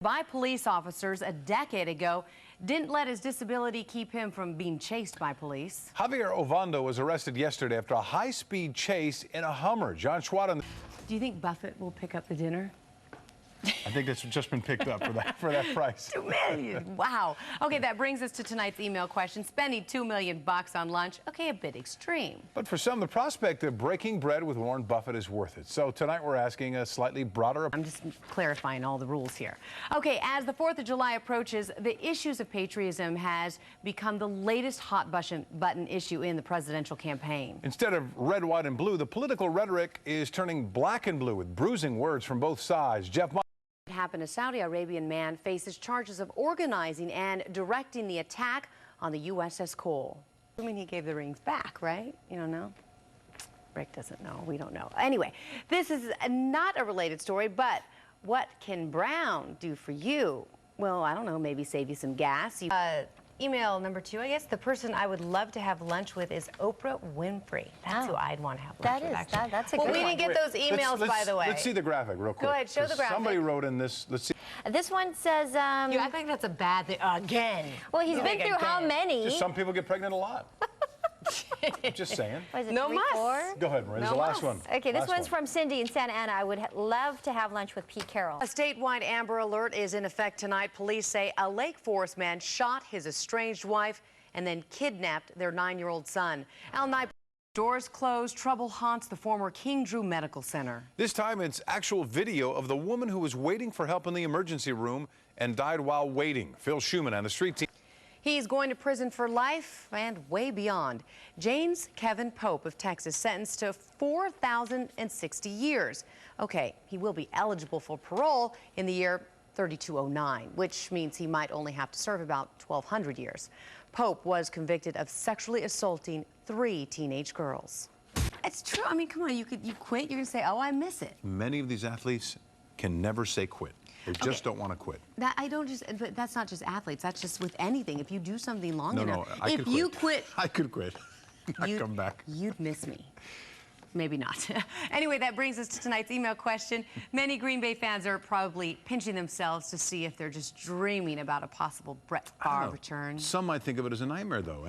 By police officers a decade ago didn't let his disability keep him from being chased by police. Javier Ovando was arrested yesterday after a high-speed chase in a Hummer. John Schwad. Do you think Buffett will pick up the dinner? I think that's just been picked up for that price. $2 million. Wow. Okay, that brings us to tonight's email question. Spending $2 million on lunch. Okay, a bit extreme. But for some, the prospect of breaking bread with Warren Buffett is worth it. So tonight we're asking a slightly broader. I'm just clarifying all the rules here. Okay, as the 4th of July approaches, the issues of patriotism has become the latest hot button issue in the presidential campaign. Instead of red, white, and blue, the political rhetoric is turning black and blue with bruising words from both sides. Jeff. Happened, a Saudi Arabian man faces charges of organizing and directing the attack on the USS Cole. I mean, he gave the rings back, right? You don't know? Rick doesn't know. We don't know. Anyway, this is not a related story, but what can Brown do for you? Well, I don't know, maybe save you some gas. Email number 2, I guess. The person I would love to have lunch with is Oprah Winfrey. That's who I'd want to have lunch with, actually. That's a good one. Well, we didn't get those emails, by the way. Let's see the graphic real quick. Go ahead, show the graphic. Somebody wrote in this. Let's see. This one says, I think that's a bad thing. Again. Well, he's been through how many? Just some people get pregnant a lot. I'm just saying. What is it, no 3, must. 4? Go ahead, Maria. This is the last one. Okay, this one's from Cindy in Santa Ana. I would love to have lunch with Pete Carroll. A statewide Amber Alert is in effect tonight. Police say a Lake Forest man shot his estranged wife and then kidnapped their 9-year-old son. Al night, doors closed, trouble haunts the former King Drew Medical Center. This time it's actual video of the woman who was waiting for help in the emergency room and died while waiting. Phil Schuman on the street team. He's going to prison for life and way beyond. James Kevin Pope of Texas sentenced to 4,060 years. Okay, he will be eligible for parole in the year 3209, which means he might only have to serve about 1,200 years. Pope was convicted of sexually assaulting 3 teenage girls. It's true. I mean, come on, you quit, you're gonna say, oh, I miss it. Many of these athletes can never say quit. They just don't want to quit. But that's not just athletes. That's just with anything. If you do something long enough, I if you quit, I could quit. I'd come back. You'd miss me. Maybe not. Anyway, that brings us to tonight's email question. Many Green Bay fans are probably pinching themselves to see if they're just dreaming about a possible Brett Favre return. Some might think of it as a nightmare, though.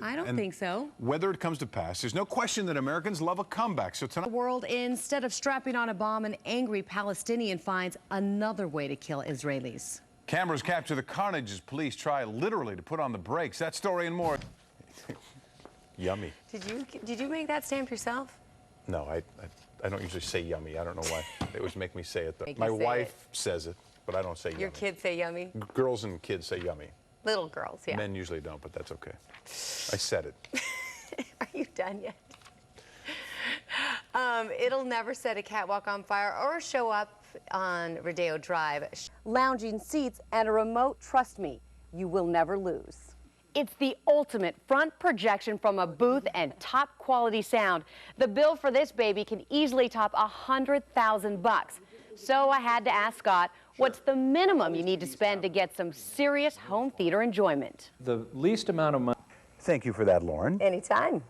I don't think so. Whether it comes to pass, there's no question that Americans love a comeback. So tonight, The world, instead of strapping on a bomb, an angry Palestinian finds another way to kill Israelis. cameras capture the carnage as police try literally to put on the brakes. That story and more. Yummy. Did you make that stamp yourself? No, I don't usually say yummy. I don't know why. They always make me say it, though. Make My you say wife says it, but I don't say yummy. Your kids say yummy? Girls and kids say yummy. Little girls, yeah. Men usually don't, but that's okay. I said it. Are you done yet? It'll never set a catwalk on fire or show up on Rodeo Drive. Lounging seats and a remote, trust me, you will never lose. It's the ultimate front projection from a booth and top quality sound. The bill for this baby can easily top $100,000. So I had to ask Scott, what's the minimum you need to spend to get some serious home theater enjoyment? The least amount of money. Thank you for that, Lauren. Anytime.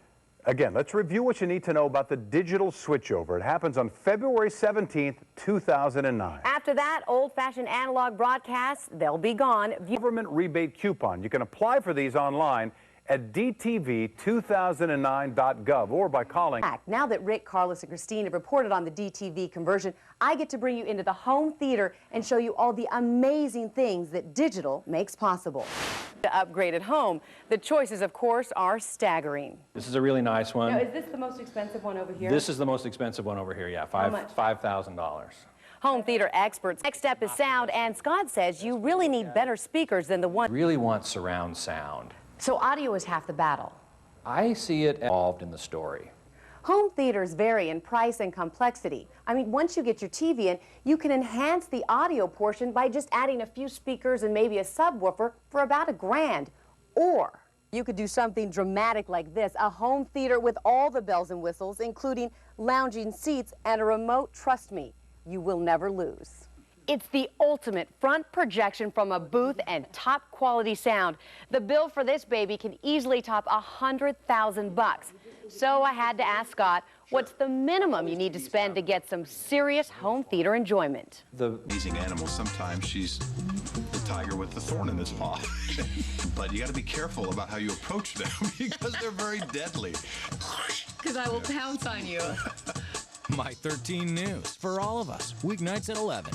Again, let's review what you need to know about the digital switchover. It happens on February 17th, 2009. After that, old-fashioned analog broadcasts, they'll be gone. Government rebate coupon. You can apply for these online at dtv2009.gov or by calling. Now that Rick, Carlos, and Christine have reported on the DTV conversion, I get to bring you into the home theater and show you all the amazing things that digital makes possible. To upgrade at home, the choices, of course, are staggering. This is a really nice one. Now, is this the most expensive one over here? This is the most expensive one over here, yeah. $5,000. Home theater experts. Next step is sound, and Scott says you really need better speakers than the one. Really want surround sound. So audio is half the battle. I see it involved in the story. Home theaters vary in price and complexity. I mean, once you get your TV in, you can enhance the audio portion by just adding a few speakers and maybe a subwoofer for about $1,000. Or you could do something dramatic like this, a home theater with all the bells and whistles, including lounging seats and a remote, trust me, you will never lose. It's the ultimate front projection from a booth and top quality sound. The bill for this baby can easily top $100,000. So I had to ask Scott, What's the minimum you need to spend to get some serious home theater enjoyment? Amazing animals, sometimes she's the tiger with the thorn in his paw. But you got to be careful about how you approach them because they're very deadly. Because I will pounce on you. My 13 News for all of us, weeknights at 11.